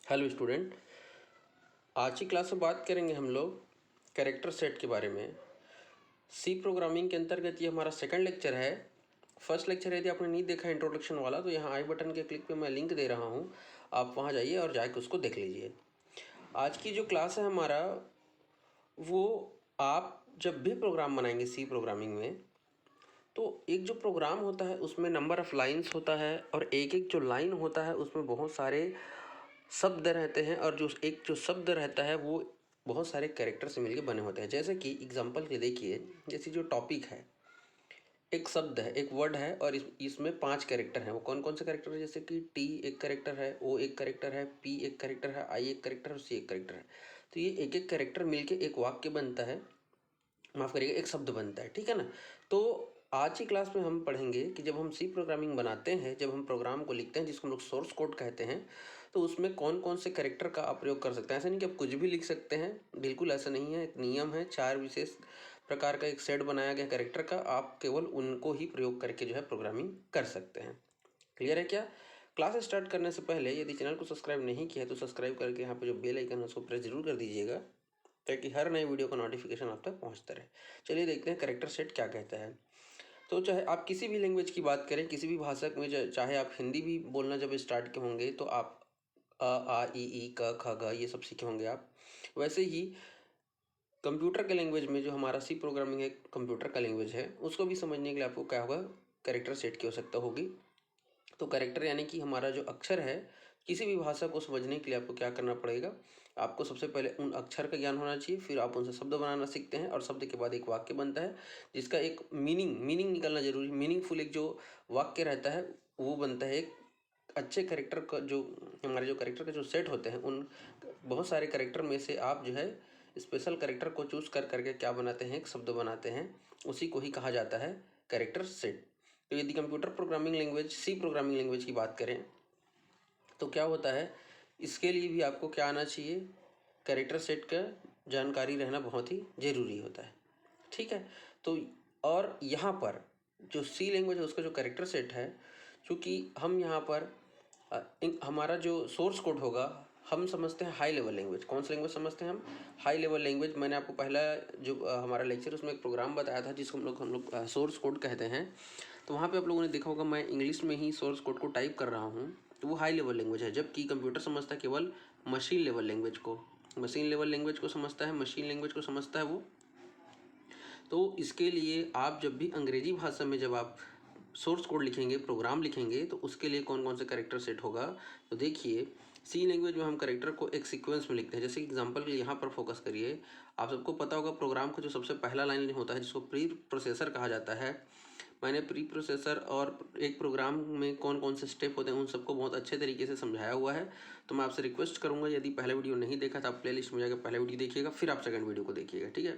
Hello student, आज की class में बात करेंगे हम लोग कैरेक्टर सेट के बारे में। सी प्रोग्रामिंग के अंतर्गत ये हमारा सेकंड लेक्चर है। फर्स्ट लेक्चर यदि आपने नहीं देखा इंट्रोडक्शन वाला तो यहाँ आई बटन के क्लिक पे मैं लिंक दे रहा हूँ, आप वहाँ जाइए और जाके उसको देख लीजिए। आज की जो क्लास है हमारा, वो आप जब भी प्रोग्राम बनाएंगे सी प्रोग्रामिंग में, तो एक जो प्रोग्राम होता है उसमें नंबर ऑफ़ लाइन्स होता है और एक एक जो लाइन होता है उसमें बहुत सारे शब्द रहते हैं और जो शब्द रहता है वो बहुत सारे कैरेक्टर से मिलके बने होते हैं। जैसे कि एग्जांपल के देखिए, जैसे जो टॉपिक है, एक शब्द है, एक वर्ड है और इसमें 5 कैरेक्टर हैं। वो कौन कौन से कैरेक्टर है? जैसे कि टी एक कैरेक्टर है, ओ एक कैरेक्टर है, पी एक कैरेक्टर है, आई एक कैरेक्टर है और सी एक कैरेक्टर है। तो ये एक एक कैरेक्टर मिलके एक वाक्य बनता है, माफ़ करिएगा, एक शब्द बनता है। ठीक है ना? तो आज की क्लास में हम पढ़ेंगे कि जब हम सी प्रोग्रामिंग बनाते हैं, जब हम प्रोग्राम को लिखते हैं जिसको हम लोग सोर्स कोड कहते हैं, तो उसमें कौन कौन से कैरेक्टर का आप प्रयोग कर सकते हैं। ऐसा नहीं कि आप कुछ भी लिख सकते हैं, बिल्कुल ऐसा नहीं है। एक नियम है, 4 विशेष प्रकार का एक सेट बनाया गया कैरेक्टर का, आप केवल उनको ही प्रयोग करके जो है प्रोग्रामिंग कर सकते हैं। क्लियर है क्या? क्लास स्टार्ट करने से पहले यदि चैनल को सब्सक्राइब नहीं किया है तो सब्सक्राइब करके यहाँ पे जो बेल आइकन है उसको प्रेस जरूर कर दीजिएगा, ताकि हर नए वीडियो का नोटिफिकेशन आप तक पहुंचता रहे। चलिए देखते हैं कैरेक्टर सेट क्या कहता है। तो चाहे आप किसी भी लैंग्वेज की बात करें, किसी भी भाषा में, चाहे आप हिंदी भी बोलना जब स्टार्ट के होंगे तो आप अ आ इ ई क ख ग ये सब सीखे होंगे आप। वैसे ही कंप्यूटर के लैंग्वेज में जो हमारा सी प्रोग्रामिंग एक कंप्यूटर का लैंग्वेज है, उसको भी समझने के लिए आपको क्या होगा, कैरेक्टर सेट की आवश्यकता होगी। तो कैरेक्टर यानी कि हमारा जो अक्षर है, किसी भी भाषा को समझने के लिए आपको क्या करना पड़ेगा, आपको सबसे पहले उन अक्षर का ज्ञान होना चाहिए, फिर आप उनसे शब्द बनाना सीखते हैं और शब्द के बाद एक वाक्य बनता है जिसका एक मीनिंग निकलना जरूरी, मीनिंगफुल एक जो वाक्य रहता है वो बनता है। एक अच्छे कैरेक्टर का जो हमारे जो कैरेक्टर के जो सेट होते हैं, उन बहुत सारे कैरेक्टर में से आप जो है स्पेशल कैरेक्टर को चूज कर करके क्या बनाते हैं, एक शब्द बनाते हैं, उसी को ही कहा जाता है कैरेक्टर सेट। तो यदि computer programming language C programming language की बात करें तो क्या होता है, इसके लिए भी आपको क्या आना चाहिए, कैरेक्टर सेट का जानकारी रहना बहुत ही ज़रूरी होता है। ठीक है? तो और यहाँ पर जो सी लैंग्वेज है उसका जो कैरेक्टर सेट है, चूँकि हम यहाँ पर हमारा जो सोर्स कोड होगा, हम समझते हैं हाई लेवल लैंग्वेज। कौन सी लैंग्वेज समझते हैं हम? High level language. मैंने आपको पहला जो हमारा लेक्चर उसमें एक प्रोग्राम बताया था जिसको हम लोग सोर्स कोड कहते हैं। तो वहाँ पे आप लोगों ने देखा होगा मैं इंग्लिश में ही सोर्स कोड को टाइप कर रहा हूँ, तो वो हाई लेवल लैंग्वेज है। जबकि कंप्यूटर समझता है केवल मशीन लेवल लैंग्वेज को, मशीन लेवल लैंग्वेज को समझता है, मशीन लैंग्वेज को समझता है वो। तो इसके लिए आप जब भी अंग्रेजी भाषा में जब आप सोर्स कोड लिखेंगे, प्रोग्राम लिखेंगे, तो उसके लिए कौन कौन से कैरेक्टर सेट होगा, तो देखिए सी लैंग्वेज में हम कैरेक्टर को एक सीक्वेंस में लिखते हैं। जैसे एग्जांपल के लिए यहाँ पर फोकस करिए, आप सबको पता होगा प्रोग्राम का जो सबसे पहला लाइन होता है जिसको प्री प्रोसेसर कहा जाता है। मैंने प्री प्रोसेसर और एक प्रोग्राम में कौन कौन से स्टेप होते हैं उन सबको बहुत अच्छे तरीके से समझाया हुआ है। तो मैं आपसे रिक्वेस्ट करूंगा, यदि पहला वीडियो नहीं देखा तो आप प्लेलिस्ट में जाकर पहला वीडियो देखिएगा, फिर आप सेकंड वीडियो को देखिएगा। ठीक है?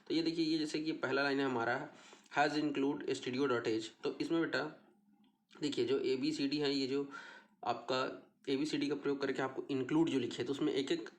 तो ये देखिए, ये जैसे कि पहला लाइन है हमारा, हैज़ इंक्लूड studio.h। तो इसमें बेटा देखिए जो ABCD है, ये जो आपका ABCD का प्रयोग करके आपको इंक्लूड जो लिखे, तो उसमें एक एक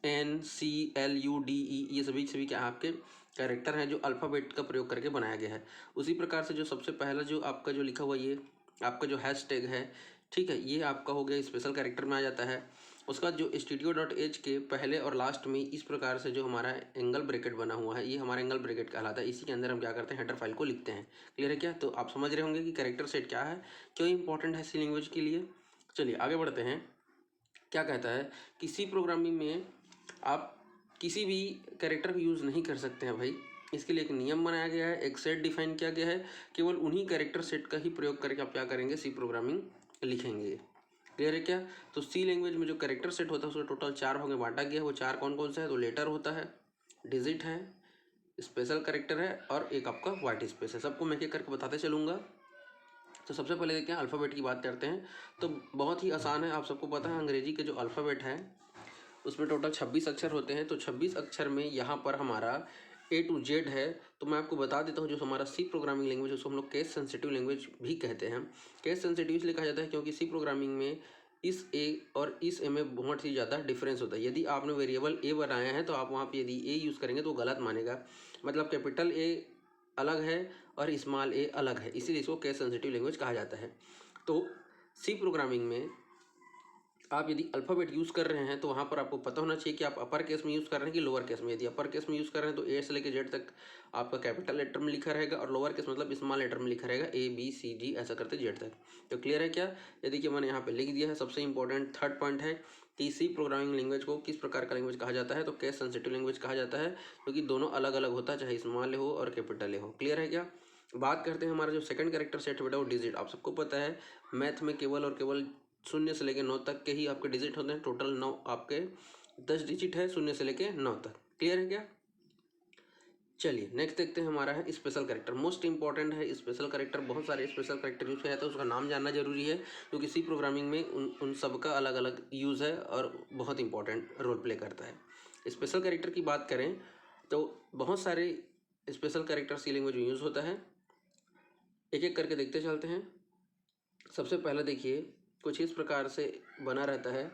INCLUDE ये सभी क्या आपके कैरेक्टर हैं जो अल्फ़ाबेट का प्रयोग करके बनाया गया है। उसी प्रकार से जो सबसे पहला जो आपका जो लिखा हुआ ये आपका जो हैशटैग है, ठीक है, ये आपका हो गया स्पेशल कैरेक्टर में आ जाता है। उसका जो studio.h के पहले और लास्ट में इस प्रकार से जो हमारा एंगल ब्रैकेट बना हुआ है, ये हमारा एंगल ब्रैकेट कहलाता है। इसी के अंदर हम क्या करते हैं, हेडर फाइल को लिखते हैं। क्लियर है क्या? तो आप समझ रहे होंगे कि कैरेक्टर सेट क्या है, क्यों इंपॉर्टेंट है सी लैंग्वेज के लिए। चलिए आगे बढ़ते हैं। क्या कहता है कि सी प्रोग्रामिंग में आप किसी भी कैरेक्टर का यूज़ नहीं कर सकते हैं भाई। इसके लिए एक नियम बनाया गया है, एक सेट डिफाइन किया गया है, केवल उन्हीं कैरेक्टर सेट का ही प्रयोग करके आप क्या करेंगे, सी प्रोग्रामिंग लिखेंगे। क्लियर है क्या? तो सी लैंग्वेज में जो कैरेक्टर सेट होता है उसको टोटल 4 भाग में बांटा गया है। वो 4 कौन कौन सा है? तो लेटर होता है, डिजिट है, स्पेशल कैरेक्टर है और एक आपका व्हाइट स्पेस है। सबको मैं एक एक करके बताते चलूँगा। तो सबसे पहले देखते हैं अल्फ़ाबेट की बात करते हैं। तो बहुत ही आसान है, आप सबको पता है अंग्रेजी के जो अल्फ़ाबेट है उसमें टोटल 26 अक्षर होते हैं। तो 26 अक्षर में यहाँ पर हमारा A to Z है। तो मैं आपको बता देता हूँ, जो हमारा सी प्रोग्रामिंग लैंग्वेज उसको हम लोग केस सेंसिटिव लैंग्वेज भी कहते हैं। केस सेंसिटिव इसलिए कहा जाता है क्योंकि सी प्रोग्रामिंग में इस ए और इस ए में बहुत ही ज़्यादा डिफरेंस होता है। यदि आपने वेरिएबल ए बनाया है तो आप वहाँ पे यदि ए यूज़ करेंगे तो गलत मानेगा, मतलब कैपिटल ए अलग है और स्मॉल ए अलग है, इसीलिए इसको केस सेंसिटिव लैंग्वेज कहा जाता है। तो सी प्रोग्रामिंग में आप यदि अल्फ़ाबेट यूज़ कर रहे हैं तो वहाँ पर आपको पता होना चाहिए कि आप अपर केस में यूज़ कर रहे हैं कि लोअर केस में। यदि अपर केस में यूज़ कर रहे हैं तो ए से लेकर जेड तक आपका कैपिटल लेटर में लिखा रहेगा और लोअर केस मतलब स्मॉल लेटर में लिखा रहेगा ABCD ऐसा करते जेड तक। तो क्लियर है क्या? ये देखिए मैंने यहाँ पे लिख दिया है। सबसे इंपॉर्टेंट थर्ड पॉइंट है कि सी प्रोग्रामिंग लैंग्वेज को किस प्रकार का लैंग्वेज कहा जाता है, तो केस सेंसिटिव लैंग्वेज कहा जाता है, क्योंकि दोनों अलग अलग होता है, चाहे स्मॉल हो और कैपिटल हो। क्लियर है क्या? बात करते हैं हमारा जो सेकंड कैरेक्टर सेट है बेटा वो डिजिट। आप सबको पता है मैथ में केवल और केवल 0 से लेकर 9 तक के ही आपके डिजिट होते हैं। टोटल 9 आपके 10 डिजिट है 0 से लेकर 9 तक। क्लियर है क्या? चलिए नेक्स्ट देखते हैं हमारा है स्पेशल कैरेक्टर। मोस्ट इंपॉर्टेंट है स्पेशल कैरेक्टर। बहुत सारे स्पेशल कैरेक्टर यूज़ किया जाता है, उसका नाम जानना जरूरी है क्योंकि सी प्रोग्रामिंग में उन सब का अलग अलग यूज़ है और बहुत इंपॉर्टेंट रोल प्ले करता है। स्पेशल कैरेक्टर की बात करें तो बहुत सारे स्पेशल कैरेक्टर सी लैंग्वेज में यूज़ होता है। एक एक करके देखते चलते हैं। सबसे पहले देखिए कुछ इस प्रकार से बना रहता है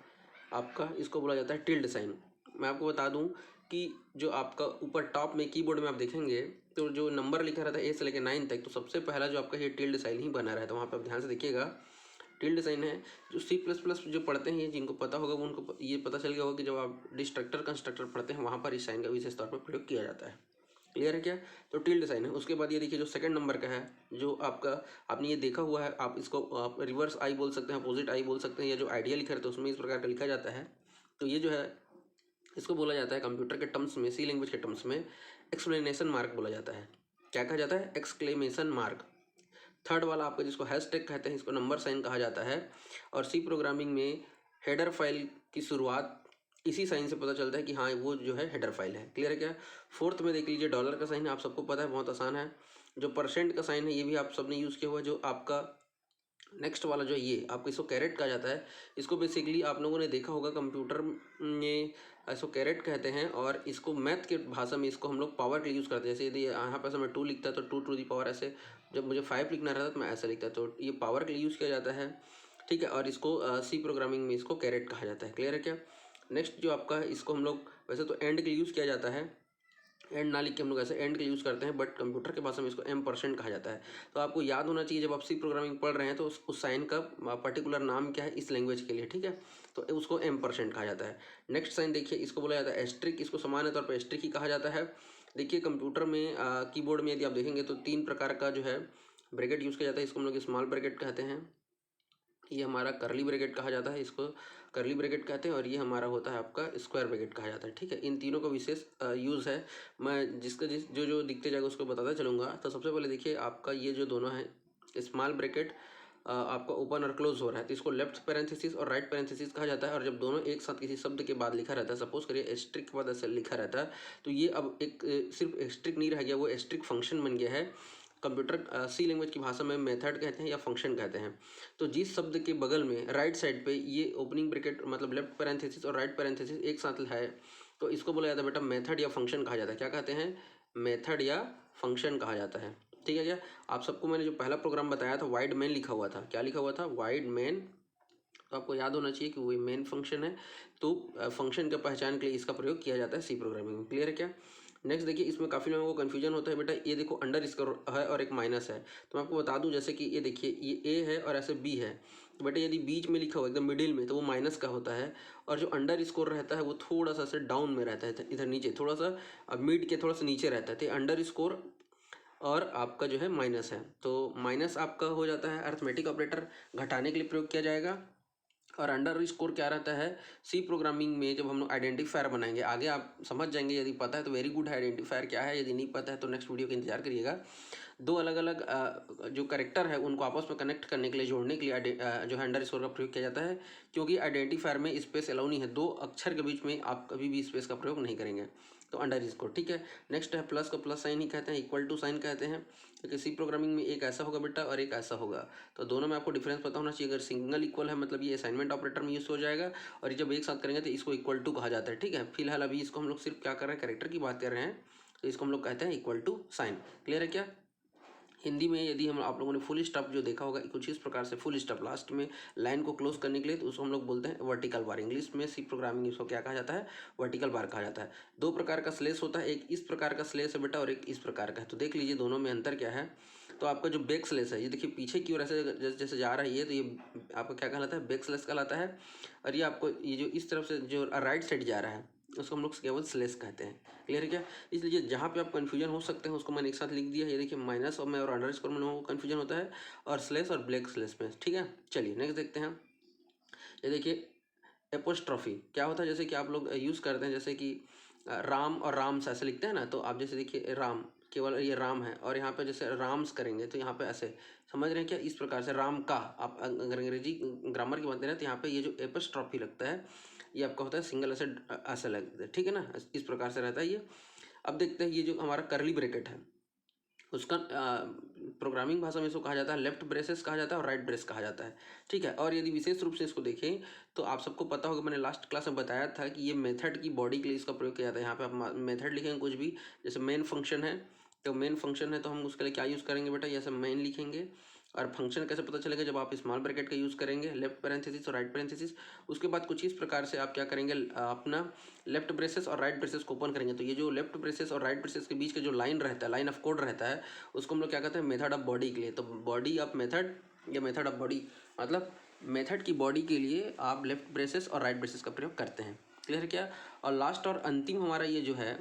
आपका, इसको बोला जाता है टिल्ड साइन। मैं आपको बता दूं कि जो आपका ऊपर टॉप में कीबोर्ड में आप देखेंगे तो जो नंबर लिखा रहता है A से लेकर 9 तक, तो सबसे पहला जो आपका ये टिल्ड साइन ही बना रहता है। वहाँ पे आप ध्यान से देखिएगा टिल्ड साइन है। जो C++ जो पढ़ते हैं, जिनको पता होगा वो उनको ये पता चल गया होगा कि जब आप डिस्ट्रक्टर कंस्ट्रक्टर पढ़ते हैं वहाँ पर इस साइन का विशेष तौर पर प्रयोग किया जाता है। क्लियर है क्या? तो टिल्ड साइन है। उसके बाद ये देखिए जो सेकंड नंबर का है, जो आपका आपने ये देखा हुआ है, आप इसको आप रिवर्स आई बोल सकते हैं, अपोजिट आई बोल सकते हैं, या जो आइडिया लिखा रहता है उसमें इस प्रकार का लिखा जाता है। तो ये जो है इसको बोला जाता है कंप्यूटर के टर्म्स में, सी लैंग्वेज के टर्म्स में एक्सप्लेनेशन मार्क बोला जाता है। क्या कहा जाता है? Exclamation mark. थर्ड वाला आपका जिसको हैशटैग कहते हैं, इसको नंबर साइन कहा जाता है। और सी प्रोग्रामिंग में हेडर फाइल की शुरुआत इसी साइन से पता चलता है कि हाँ वो जो है हेडर फाइल है। क्लियर है क्या? फोर्थ में देख लीजिए डॉलर का साइन है, आप सबको पता है, बहुत आसान है। जो परसेंट का साइन है ये भी आप सबने यूज़ किया हुआ है। जो आपका नेक्स्ट वाला जो है ये आपको इसको कैरेट कहा जाता है। इसको बेसिकली आप लोगों ने देखा होगा कंप्यूटर में, इसको कैरेट कहते हैं। और इसको मैथ के भाषा में इसको हम लोग पावर के लिए यूज़ करते हैं। जैसे यदि यहाँ पर मैं 2 लिखता है तो 2 टू दी पावर, ऐसे जब मुझे 5 लिखना रहता तो मैं ऐसा लिखता, तो ये पावर के लिए यूज़ किया जाता है। ठीक है, और इसको सी प्रोग्रामिंग में इसको कैरेट कहा जाता है। क्लियर है क्या? नेक्स्ट जो आपका है इसको हम लोग वैसे तो एंड के लिए यूज़ किया जाता है, एंड ना लिख के हम लोग ऐसे एंड के यूज़ करते हैं, बट कंप्यूटर के भाषा में इसको M% कहा जाता है। तो आपको याद होना चाहिए जब आप सी प्रोग्रामिंग पढ़ रहे हैं तो उस साइन का पर्टिकुलर नाम क्या है इस लैंग्वेज के लिए। ठीक है, तो उसको M% कहा जाता है। नेक्स्ट साइन देखिए इसको बोला जाता है एस्ट्रिक। इसको सामान्य तौर पर एस्ट्रिक ही कहा जाता है। देखिए कंप्यूटर में कीबोर्ड में यदि आप देखेंगे तो 3 प्रकार का जो है ब्रैकेट यूज़ किया जाता है। इसको हम लोग स्मॉल ब्रैकेट कहते हैं, ये हमारा करली ब्रैकेट कहा जाता है, इसको करली ब्रैकेट कहते हैं, और ये हमारा होता है आपका स्क्वायर ब्रैकेट कहा जाता है। ठीक है, इन तीनों का विशेष यूज़ है। मैं जिसका जो जो दिखते जाएगा उसको बताता चलूँगा। तो सबसे पहले देखिए आपका ये जो दोनों है स्मॉल ब्रैकेट आपका ओपन और क्लोज हो रहा है तो इसको लेफ्ट पैरेंथेसिस और राइट पैरेंथेसिस कहा जाता है। और जब दोनों एक साथ किसी शब्द के बाद लिखा रहता है, सपोज करिए एस्ट्रिक के बाद ऐसे लिखा रहता है, तो ये अब एक सिर्फ एस्ट्रिक नहीं रह गया, वो एस्ट्रिक फंक्शन बन गया है। कंप्यूटर सी लैंग्वेज की भाषा में मेथड कहते हैं या फंक्शन कहते हैं। तो जिस शब्द के बगल में राइट साइड पे ये ओपनिंग ब्रैकेट मतलब लेफ्ट पैरेंथेसिस और राइट पैरेंथेसिस एक साथ है, तो इसको बोला जाता है बेटा मेथड या फंक्शन कहा जाता है। क्या कहते हैं? मेथड या फंक्शन कहा जाता है। ठीक है क्या? आप सबको मैंने जो पहला प्रोग्राम बताया था वाइड मेन लिखा हुआ था। क्या लिखा हुआ था? Wide main. तो आपको याद होना चाहिए कि वो मेन फंक्शन है। तो फंक्शन के पहचान के लिए इसका प्रयोग किया जाता है सी प्रोग्रामिंग में। क्लियर है क्या? नेक्स्ट देखिए इसमें काफ़ी लोगों को कन्फ्यूजन होता है बेटा, ये देखो अंडर स्कोर है और एक माइनस है। तो मैं आपको बता दूं जैसे कि ये देखिए ये ए है और ऐसे बी है, तो बेटा यदि बीच में लिखा हो एकदम मिडिल में तो वो माइनस का होता है, और जो अंडर स्कोर रहता है वो थोड़ा सा से डाउन में रहता है, इधर नीचे थोड़ा सा मिड के थोड़ा सा नीचे रहता है। तो अंडर स्कोर और आपका जो है माइनस है, तो माइनस आपका हो जाता है अर्थमेटिक ऑपरेटर घटाने के लिए प्रयोग किया जाएगा। और अंडर स्कोर क्या रहता है सी प्रोग्रामिंग में? जब हम लोग आइडेंटिफायर बनाएंगे, आगे आप समझ जाएंगे, यदि पता है तो वेरी गुड है, आइडेंटिफायर क्या है, यदि नहीं पता है तो नेक्स्ट वीडियो का इंतजार करिएगा। दो अलग अलग जो करेक्टर है उनको आपस में कनेक्ट करने के लिए, जोड़ने के लिए जो है अंडर स्कोर का प्रयोग किया जाता है, क्योंकि आइडेंटिफायर में स्पेस अलाउ नहीं है, 2 अक्षर के बीच में आप कभी भी स्पेस का प्रयोग नहीं करेंगे, तो अंडर स्कोर। ठीक है, नेक्स्ट है प्लस का प्लस साइन ही कहते हैं, इक्वल टू साइन कहते हैं, क्योंकि सी प्रोग्रामिंग में एक ऐसा होगा बेटा और एक ऐसा होगा, तो दोनों में आपको डिफरेंस पता होना चाहिए। अगर सिंगल इक्वल है मतलब ये असाइनमेंट ऑपरेटर में यूज हो जाएगा, और जब एक साथ करेंगे तो इसको इक्वल टू कहा जाता है। ठीक है, फिलहाल अभी इसको हम लोग सिर्फ क्या कर रहे हैं, कैरेक्टर की बात कर रहे हैं, तो इसको हम लोग कहते हैं इक्वल टू साइन। क्लियर है क्या? हिंदी में यदि हम आप लोगों ने फुल स्टॉप जो देखा होगा कुछ इस प्रकार से, फुल स्टॉप लास्ट में लाइन को क्लोज करने के लिए, तो उसको हम लोग बोलते हैं वर्टिकल बार। इंग्लिश में सी प्रोग्रामिंग इसको क्या कहा जाता है? वर्टिकल बार कहा जाता है। 2 प्रकार का स्लेश होता है, एक इस प्रकार का स्लेश है बेटा और एक इस प्रकार का है। तो देख लीजिए दोनों में अंतर क्या है। तो आपका जो बैक स्लैश है ये देखिए पीछे की ओर ऐसे जैसे जैसे जा रही है तो ये आपका क्या कहलाता है, बैक स्लैश कहलाता है। और ये आपको ये जो इस तरफ से जो राइट साइड जा रहा है उसको हम लोग केवल स्लैश कहते हैं। क्लियर है क्या? इसलिए जहाँ पे आप कन्फ्यूजन हो सकते हैं उसको मैंने एक साथ लिख दिया है। ये देखिए माइनस और में और अंडरस्कोर में लोगों को कन्फ्यूजन होता है, और स्लैश और ब्लैक स्लैश में। ठीक है, चलिए नेक्स्ट देखते हैं। ये देखिए एपोस्ट्रॉफी क्या होता है, जैसे कि आप लोग यूज़ करते हैं, जैसे कि राम और राम्स ऐसे लिखते हैं ना, तो आप जैसे देखिए राम केवल ये राम है, और यहाँ पे जैसे राम्स करेंगे तो यहाँ पे ऐसे समझ रहे हैं क्या, इस प्रकार से राम का। आप अगर अंग्रेजी ग्रामर की बात करें तो यहाँ पे ये जो एपोस्ट्रॉफी लगता है ये आपका होता है सिंगल ऐसे ऐसे लगता है। ठीक है ना, इस प्रकार से रहता है ये। अब देखते हैं ये जो हमारा करली ब्रैकेट है उसका प्रोग्रामिंग भाषा में इसको कहा जाता है लेफ्ट ब्रेसेस कहा जाता है और राइट ब्रेस कहा जाता है। ठीक है, और यदि विशेष रूप से इसको देखें तो आप सबको पता होगा, मैंने लास्ट क्लास में बताया था कि ये मेथड की बॉडी के लिए इसका प्रयोग किया जाता है। यहाँ पे आप मेथड लिखेंगे कुछ भी, जैसे मेन फंक्शन है तो मेन फंक्शन है तो हम उसके लिए क्या यूज़ करेंगे बेटा, जैसे मेन लिखेंगे। और फंक्शन कैसे पता चलेगा, जब आप स्मॉल ब्रैकेट का यूज़ करेंगे, लेफ्ट पैरेंथेसिस और राइट पैरेंथेसिस। उसके बाद कुछ इस प्रकार से आप क्या करेंगे, अपना लेफ्ट ब्रेसेस और राइट ब्रेसेस को ओपन करेंगे, तो ये जो लेफ्ट ब्रेसेस और राइट ब्रेसेस के बीच का जो लाइन रहता है, लाइन ऑफ कोड रहता है, उसको हम लोग क्या कहते हैं, मेथड ऑफ बॉडी के लिए। तो बॉडी ऑफ मेथड या मेथड ऑफ बॉडी मतलब मेथड की बॉडी के लिए आप लेफ्ट ब्रेसेस और राइट ब्रेसेस का प्रयोग करते हैं। क्लियर है क्या? और लास्ट और अंतिम हमारा ये जो है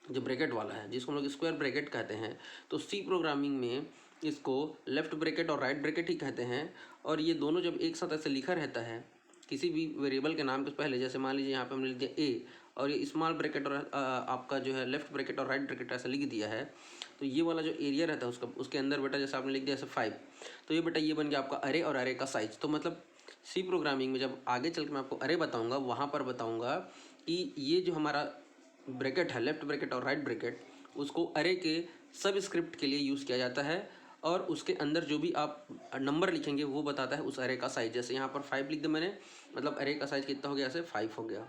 जो ब्रैकेट वाला है जिसको हम लोग स्क्वायर ब्रैकेट कहते हैं, तो सी प्रोग्रामिंग में इसको लेफ्ट ब्रैकेट और राइट ब्रैकेट ही कहते हैं। और ये दोनों जब एक साथ ऐसे लिखा रहता है किसी भी वेरिएबल के नाम के पहले, जैसे मान लीजिए यहाँ पे हमने लिख दिया ए, और ये स्मॉल ब्रैकेट और आपका जो है लेफ्ट ब्रैकेट और राइट ब्रैकेट ऐसा लिख दिया है, तो ये वाला जो एरिया रहता है उसका, उसके अंदर बेटा जैसे आपने लिख दिया जैसे 5, तो ये बेटा ये बन गया आपका अरे और अरे का साइज। तो मतलब सी प्रोग्रामिंग में जब आगे चल के मैं आपको अरे बताऊंगा वहाँ पर बताऊंगा कि ये जो हमारा ब्रैकेट है लेफ्ट ब्रैकेट और राइट ब्रैकेट, उसको अरे के सब स्क्रिप्ट के लिए यूज़ किया जाता है, और उसके अंदर जो भी आप नंबर लिखेंगे वो बताता है उस अरे का साइज। जैसे यहाँ पर 5 लिख दिया मैंने, मतलब अरे का साइज कितना हो गया, ऐसे 5 हो गया।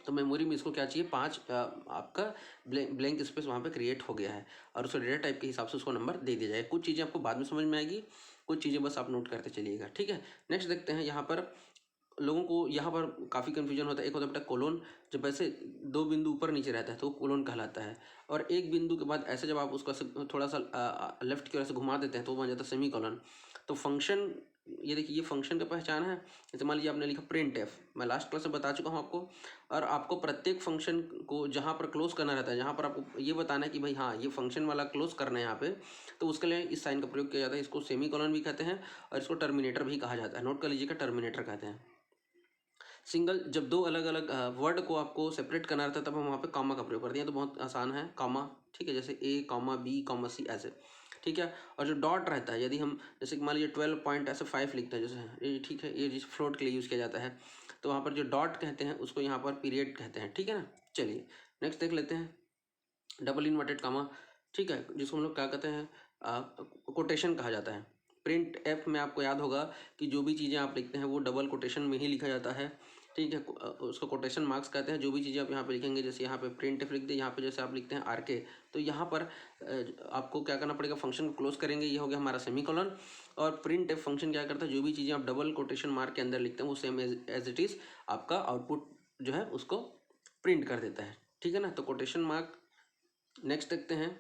तो मेमोरी में इसको क्या चाहिए, 5 आपका ब्लैंक स्पेस वहाँ पे क्रिएट हो गया है, और उसको डेटा टाइप के हिसाब से उसको नंबर दे दिया जाएगा। कुछ चीज़ें आपको बाद में समझ में आएगी, कुछ चीज़ें बस आप नोट करते चलिएगा। ठीक है, नेक्स्ट देखते हैं। यहाँ पर लोगों को यहाँ पर काफ़ी कन्फ्यूजन होता है। एक होता है बेटा कोलोन, जब ऐसे 2 बिंदु ऊपर नीचे रहता है तो कोलोन कहलाता है, और एक बिंदु के बाद ऐसे जब आप उसका थोड़ा सा लेफ्ट की ओर से घुमा देते हैं तो वो बन जाता है सेमी कोलन। तो फंक्शन, ये देखिए ये फंक्शन का पहचान है। जैसे मान लीजिए आपने लिखा प्रिंट एफ, मैं लास्ट क्लास में बता चुका हूँ आपको, और आपको प्रत्येक फंक्शन को जहाँ पर क्लोज करना रहता है, जहाँ पर आपको ये बताना है कि भाई हाँ ये फंक्शन वाला क्लोज करना है यहाँ पे, तो उसके लिए इस साइन का प्रयोग किया जाता है। इसको सेमी कोलन भी कहते हैं और इसको टर्मिनेटर भी कहा जाता है। नोट कर लीजिएगा, टर्मिनेटर कहते हैं। सिंगल, जब दो अलग अलग वर्ड को आपको सेपरेट करना रहता है तब हम वहाँ पे कॉमा का प्रयोग करते हैं, तो बहुत आसान है कॉमा। ठीक है, जैसे ए कॉमा बी कॉमा सी ऐसे। ठीक है, और जो डॉट रहता है, यदि हम जैसे मान लीजिए 12 पॉइंट ऐसे 5 लिखते हैं जैसे ये, ठीक है, ये जिस फ्लोट के लिए यूज़ किया जाता है, तो वहाँ पर जो डॉट कहते हैं उसको यहाँ पर पीरियड कहते हैं। ठीक है ना, चलिए नेक्स्ट देख लेते हैं। डबल इन्वर्टेड कॉमा, ठीक है, जिसको हम लोग क्या कहते हैं, कोटेशन कहा जाता है। प्रिंट एफ में आपको याद होगा कि जो भी चीज़ें आप लिखते हैं वो डबल कोटेशन में ही लिखा जाता है। ठीक है, उसको कोटेशन मार्क्स कहते हैं। जो भी चीज़ें आप यहाँ पे लिखेंगे, जैसे यहाँ पे प्रिंट एफ लिख दिए, यहाँ पे जैसे आप लिखते हैं आर के, तो यहाँ पर आपको क्या करना पड़ेगा, फंक्शन को क्लोज करेंगे, ये हो गया हमारा सेमीकोलन। और प्रिंट एफ फंक्शन क्या करता है, जो भी चीज़ें आप डबल कोटेशन मार्क के अंदर लिखते हैं वो सेम एज इट इज़ आपका आउटपुट जो है उसको प्रिंट कर देता है। ठीक है ना, तो कोटेशन मार्क। नेक्स्ट देखते हैं।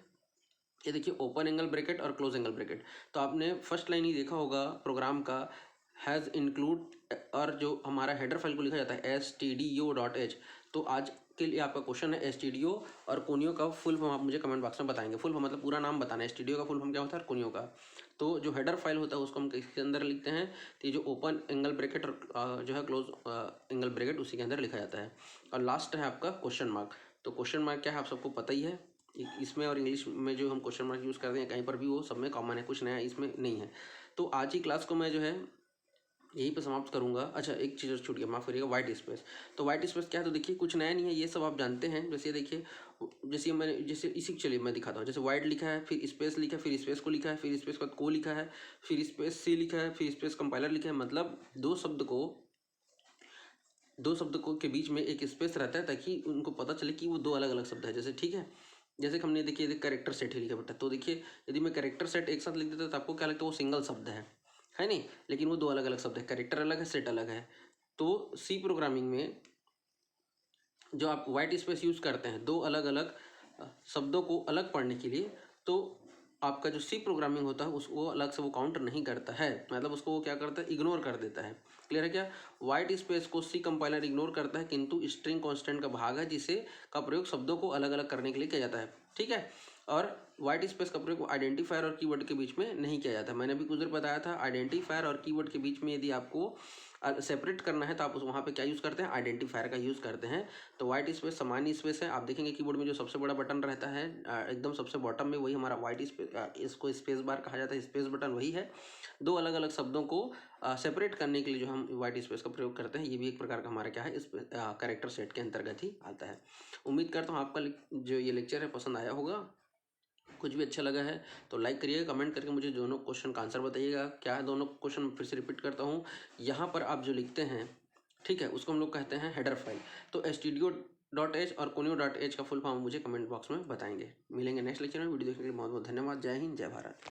ये देखिए ओपन एंगल ब्रैकेट और क्लोज एंगल ब्रैकेट, तो आपने फर्स्ट लाइन ही देखा होगा प्रोग्राम का, हैज़ इंक्लूड, और जो हमारा हेडर फाइल को लिखा जाता है stdio.h। तो आज के लिए आपका क्वेश्चन है stdio और कोनियो का फुल फॉर्म आप मुझे कमेंट बॉक्स में बताएंगे। फुल फॉर्म मतलब पूरा नाम बताना है, stdio का फुल फॉर्म क्या होता है और कोनियो का। तो जो हेडर फाइल होता है उसको हम किसके अंदर लिखते हैं, तो ये जो ओपन एंगल ब्रैकेट और जो है क्लोज एंगल ब्रैकेट उसी के अंदर लिखा जाता है। और लास्ट है आपका क्वेश्चन मार्क। तो क्वेश्चन मार्क क्या है आप सबको पता ही है, इसमें और इंग्लिश में जो हम क्वेश्चन मार्क यूज़ करते हैं कहीं पर भी वो सब में कॉमन है, कुछ नया इसमें नहीं है। तो आज की क्लास को मैं जो है यहीं पे समाप्त करूंगा। अच्छा, एक चीज़ और छूट गया, माफ़ करिएगा, वाइट स्पेस। तो वाइट स्पेस क्या है, तो देखिए कुछ नया नहीं है, ये सब आप जानते हैं। जैसे देखिए, जैसे मैंने जैसे इसी, चलिए मैं दिखाता हूँ। जैसे वाइट लिखा है, फिर स्पेस लिखा है, फिर स्पेस को लिखा है, फिर स्पेस के बाद को लिखा है, फिर स्पेस सी लिखा है, फिर स्पेस कंपाइलर लिखा है। मतलब दो शब्द को के बीच में एक स्पेस रहता है ताकि उनको पता चले कि वो दो अलग अलग शब्द है। जैसे ठीक है, जैसे कि हमने देखिए कैरेक्टर सेट ही लिखा बेटा, तो देखिए यदि मैं कैरेक्टर सेट एक साथ लिख देता तो आपको क्या लगता है, वो सिंगल शब्द है नहीं, लेकिन वो दो अलग अलग शब्द है, कैरेक्टर अलग है, सेट अलग है। तो सी प्रोग्रामिंग में जो आप वाइट स्पेस यूज़ करते हैं दो अलग अलग शब्दों को अलग पढ़ने के लिए, तो आपका जो सी प्रोग्रामिंग होता है उसको अलग से वो काउंटर नहीं करता है, मतलब उसको वो क्या करता है, इग्नोर कर देता है। क्लियर है क्या? वाइट स्पेस को सी कंपाइलर इग्नोर करता है, किंतु स्ट्रिंग कांस्टेंट का भाग है जिसे का प्रयोग शब्दों को अलग अलग करने के लिए किया जाता है। ठीक है, और वाइट स्पेस का प्रयोग आइडेंटिफायर और कीवर्ड के बीच में नहीं किया जाता। मैंने अभी कुछ देर बताया था, आइडेंटिफायर और कीवर्ड के बीच में यदि आपको सेपरेट करना है तो आप उस वहाँ पे क्या यूज़ करते हैं, आइडेंटिफायर का यूज़ करते हैं। तो वाइट स्पेस सामान्य स्पेस है। आप देखेंगे कीबोर्ड में जो सबसे बड़ा बटन रहता है एकदम सबसे बॉटम में, वही हमारा वाइट स्पेस, इसको स्पेस बार कहा जाता है, स्पेस बटन वही है। दो अलग अलग शब्दों को सेपरेट करने के लिए जो हम वाइट स्पेस का प्रयोग करते हैं, ये भी एक प्रकार का हमारा क्या है, इस कैरेक्टर सेट के अंतर्गत ही आता है। उम्मीद करता हूँ आपका जो ये लेक्चर है पसंद आया होगा। कुछ भी अच्छा लगा है तो लाइक करिएगा, कमेंट करके मुझे दोनों क्वेश्चन का आंसर बताइएगा। क्या है दोनों क्वेश्चन, फिर से रिपीट करता हूँ। यहाँ पर आप जो लिखते हैं, ठीक है, उसको हम लोग कहते हैं हेडर फाइल। तो studio.h और kunio.h का फुल फॉर्म मुझे कमेंट बॉक्स में बताएंगे। मिलेंगे नेक्स्ट लेक्चर में। वीडियो देखने के लिए बहुत बहुत धन्यवाद। जय हिंद, जय भारत।